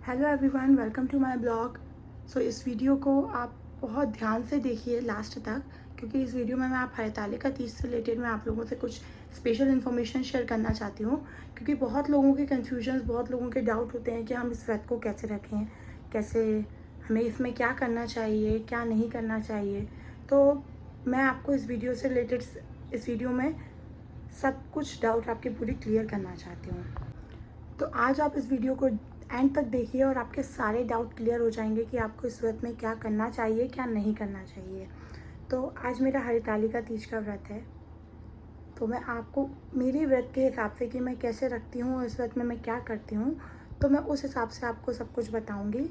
Hello everyone, welcome to my blog. So इस video को आप बहुत ध्यान से देखिए लास्ट तक, क्योंकि इस वीडियो में मैं आप हरतालिका तीज से रिलेटेड मैं आप लोगों से कुछ स्पेशल इन्फॉर्मेशन शेयर करना चाहती हूँ। क्योंकि बहुत लोगों के कन्फ्यूजन्स, बहुत लोगों के डाउट होते हैं कि हम इस व्रत को कैसे रखें, कैसे हमें इसमें क्या करना चाहिए, क्या नहीं करना चाहिए। तो मैं आपको इस वीडियो से रिलेटेड इस वीडियो में सब कुछ डाउट आपके पूरी क्लियर करना चाहती हूँ। तो आज आप इस वीडियो को एंड तक देखिए और आपके सारे डाउट क्लियर हो जाएंगे कि आपको इस व्रत में क्या करना चाहिए, क्या नहीं करना चाहिए। तो आज मेरा हरतालिका तीज का व्रत है। तो मैं आपको मेरी व्रत के हिसाब से कि मैं कैसे रखती हूँ, इस व्रत में मैं क्या करती हूँ, तो मैं उस हिसाब से आपको सब कुछ बताऊँगी।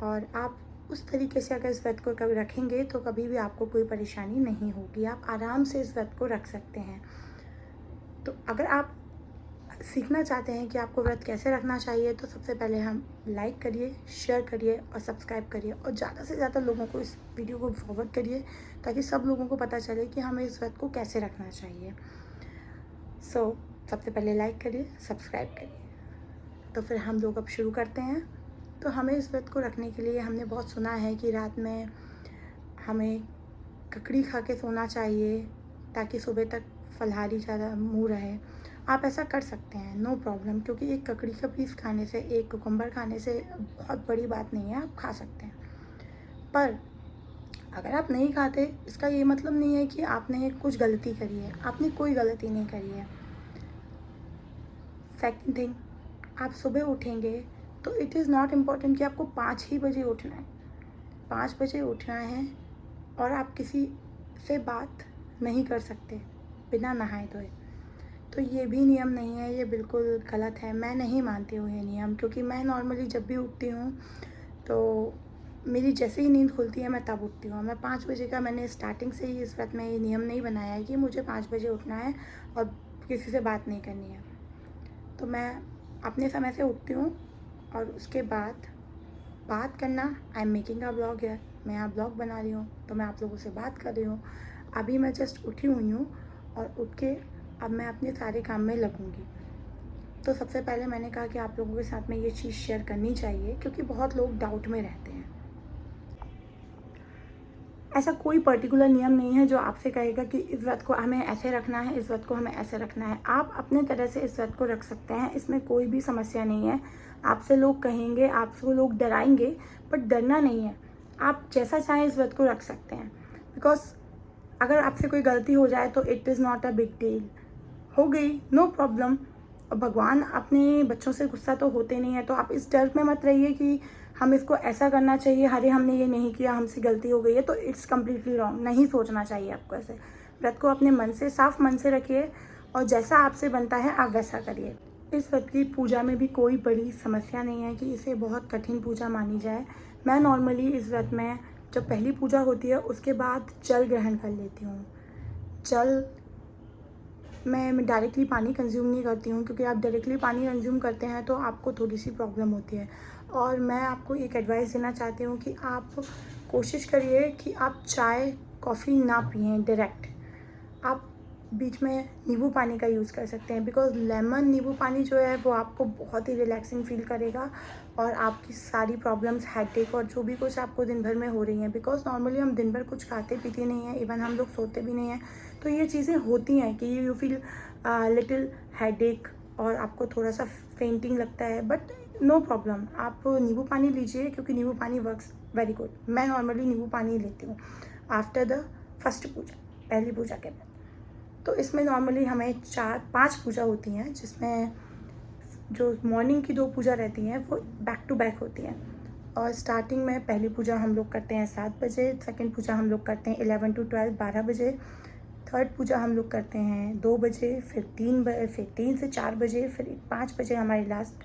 और आप उस तरीके से अगर इस व्रत को कभी रखेंगे तो कभी भी आपको कोई परेशानी नहीं होगी। आप आराम से इस व्रत को रख सकते हैं। तो अगर आप सीखना चाहते हैं कि आपको व्रत कैसे रखना चाहिए, तो सबसे पहले हम लाइक करिए, शेयर करिए और सब्सक्राइब करिए और ज़्यादा से ज़्यादा लोगों को इस वीडियो को फॉरवर्ड करिए, ताकि सब लोगों को पता चले कि हमें इस व्रत को कैसे रखना चाहिए। सबसे पहले लाइक करिए, सब्सक्राइब करिए। तो फिर हम लोग अब शुरू करते हैं। तो हमें इस व्रत को रखने के लिए हमने बहुत सुना है कि रात में हमें ककड़ी खा के सोना चाहिए, ताकि सुबह तक फलाहारी ज़्यादा मुँह रहे। आप ऐसा कर सकते हैं, नो प्रॉब्लम, क्योंकि एक ककड़ी का पीस खाने से, एक कुकुम्बर खाने से बहुत बड़ी बात नहीं है, आप खा सकते हैं। पर अगर आप नहीं खाते, इसका ये मतलब नहीं है कि आपने कुछ गलती करी है। आपने कोई गलती नहीं करी है। सेकंड थिंग, आप सुबह उठेंगे तो इट इज़ नॉट इम्पॉर्टेंट कि आपको 5 ही बजे उठना है। 5 बजे उठना है और आप किसी से बात नहीं कर सकते बिना नहाए धोए। तो ये भी नियम नहीं है, ये बिल्कुल गलत है। मैं नहीं मानती हूँ ये नियम, क्योंकि मैं नॉर्मली जब भी उठती हूँ तो मेरी जैसे ही नींद खुलती है मैं तब उठती हूँ। मैं 5 बजे का, मैंने स्टार्टिंग से ही इस व्रत में ये नियम नहीं बनाया है कि मुझे 5 बजे उठना है और किसी से बात नहीं करनी है। तो मैं अपने समय से उठती हूँ और उसके बाद बात करना, I am making a blog है, मैं यहाँ ब्लॉग बना रही हूँ, तो मैं आप लोगों से बात कर रही हूँ। अभी मैं जस्ट उठी हुई हूँ और उठ के अब मैं अपने सारे काम में लगूँगी। तो सबसे पहले मैंने कहा कि आप लोगों के साथ में ये चीज़ शेयर करनी चाहिए, क्योंकि बहुत लोग डाउट में रहते हैं। ऐसा कोई पर्टिकुलर नियम नहीं है जो आपसे कहेगा कि इस व्रत को हमें ऐसे रखना है, इस व्रत को हमें ऐसे रखना है। आप अपने तरह से इस व्रत को रख सकते हैं, इसमें कोई भी समस्या नहीं है। आपसे लोग कहेंगे, आपसे लोग डराएंगे, बट डरना नहीं है। आप जैसा चाहें इस व्रत को रख सकते हैं। बिकॉज अगर आपसे कोई गलती हो जाए तो it is not a big deal, हो गई, नो प्रॉब्लम। और भगवान अपने बच्चों से गुस्सा तो होते नहीं है। तो आप इस डर में मत रहिए कि हम इसको ऐसा करना चाहिए, अरे हमने ये नहीं किया, हमसे गलती हो गई है, तो इट्स कम्प्लीटली रॉन्ग। नहीं सोचना चाहिए आपको ऐसे। व्रत को अपने मन से, साफ मन से रखिए और जैसा आपसे बनता है आप वैसा करिए। इस व्रत की पूजा में भी कोई बड़ी समस्या नहीं है कि इसे बहुत कठिन पूजा मानी जाए। मैं नॉर्मली इस व्रत में जब पहली पूजा होती है उसके बाद जल ग्रहण कर लेती हूँ। जल मैं डायरेक्टली पानी कंज्यूम नहीं करती हूँ, क्योंकि आप डायरेक्टली पानी कंज्यूम करते हैं तो आपको थोड़ी सी प्रॉब्लम होती है। और मैं आपको एक एडवाइस देना चाहती हूँ कि आप कोशिश करिए कि आप चाय कॉफ़ी ना पिएं डायरेक्ट। आप बीच में नींबू पानी का यूज़ कर सकते हैं, बिकॉज़ लेमन नींबू पानी जो है वो आपको बहुत ही रिलैक्सिंग फील करेगा और आपकी सारी प्रॉब्लम्स, हेडेक और जो भी कुछ आपको दिन भर में हो रही हैं, बिकॉज़ नॉर्मली हम दिन भर कुछ खाते पीते नहीं हैं, इवन हम लोग सोते भी नहीं हैं। तो ये चीज़ें होती हैं कि यू फील लिटिल हेडेक और आपको थोड़ा सा फेंटिंग लगता है, बट नो प्रॉब्लम। आप नींबू पानी लीजिए, क्योंकि नींबू पानी वर्क्स वेरी गुड। मैं नॉर्मली नींबू पानी लेती हूँ आफ्टर द फर्स्ट पूजा, पहली पूजा के बाद। तो इसमें नॉर्मली हमें 4-5 पूजा होती हैं, जिसमें जो मॉर्निंग की 2 पूजा रहती हैं वो बैक टू बैक होती हैं। और स्टार्टिंग में पहली पूजा हम लोग करते हैं 7 बजे, सेकंड पूजा हम लोग करते हैं 11 to 12 12 बजे, थर्ड पूजा हम लोग करते हैं 2 बजे, फिर 3 से 4 बजे, फिर 5 बजे हमारी लास्ट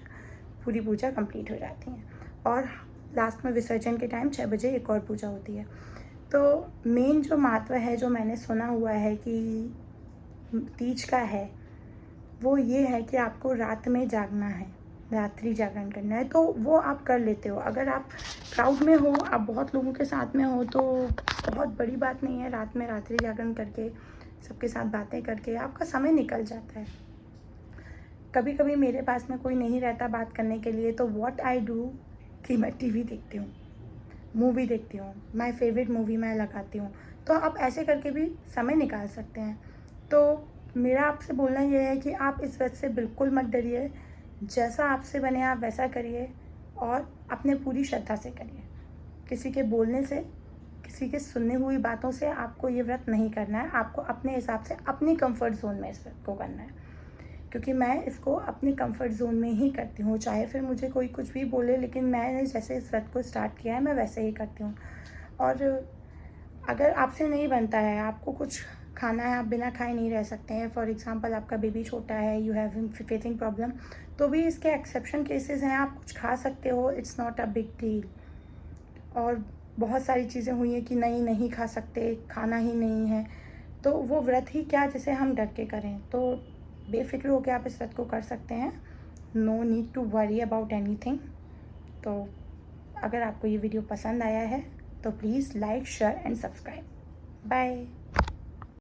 पूरी पूजा कंप्लीट हो जाती है। और लास्ट में विसर्जन के टाइम 6 बजे एक और पूजा होती है। तो मेन जो महत्व है, जो मैंने सुना हुआ है कि तीज का है, वो ये है कि आपको रात में जागना है, रात्रि जागरण करना है। तो वो आप कर लेते हो। अगर आप क्राउड में हो, आप बहुत लोगों के साथ में हो, तो बहुत बड़ी बात नहीं है। रात में रात्रि जागरण करके, सबके साथ बातें करके आपका समय निकल जाता है। कभी कभी मेरे पास में कोई नहीं रहता बात करने के लिए, तो व्हाट आई डू, कि मैं टीवी देखती हूँ, मूवी देखती हूँ, माय फेवरेट मूवी मैं लगाती हूँ। तो आप ऐसे करके भी समय निकाल सकते हैं। तो मेरा आपसे बोलना ये है कि आप इस व्रत से बिल्कुल मत डरिए। जैसा आपसे बने आप वैसा करिए और अपने पूरी श्रद्धा से करिए। किसी के बोलने से, किसी के सुनने हुई बातों से आपको ये व्रत नहीं करना है। आपको अपने हिसाब से अपनी कंफर्ट ज़ोन में इस व्रत को करना है, क्योंकि मैं इसको अपने कंफर्ट ज़ोन में ही करती हूँ। चाहे फिर मुझे कोई कुछ भी बोले, लेकिन मैंने जैसे इस व्रत को स्टार्ट किया है मैं वैसे ही करती हूँ। और अगर आपसे नहीं बनता है, आपको कुछ खाना है, आप बिना खाए नहीं रह सकते हैं, फॉर एग्ज़ाम्पल आपका बेबी छोटा है, यू हैव फेसिंग प्रॉब्लम, तो भी इसके एक्सेप्शन केसेस हैं, आप कुछ खा सकते हो, it's not a big deal. और बहुत सारी चीज़ें हुई हैं कि नहीं खा सकते, खाना ही नहीं है, तो वो व्रत ही क्या जिसे हम डर के करें। तो बेफ़िक्र होकर आप इस व्रत को कर सकते हैं। No need to worry about anything. तो अगर आपको ये वीडियो पसंद आया है तो please like, share and subscribe. Bye.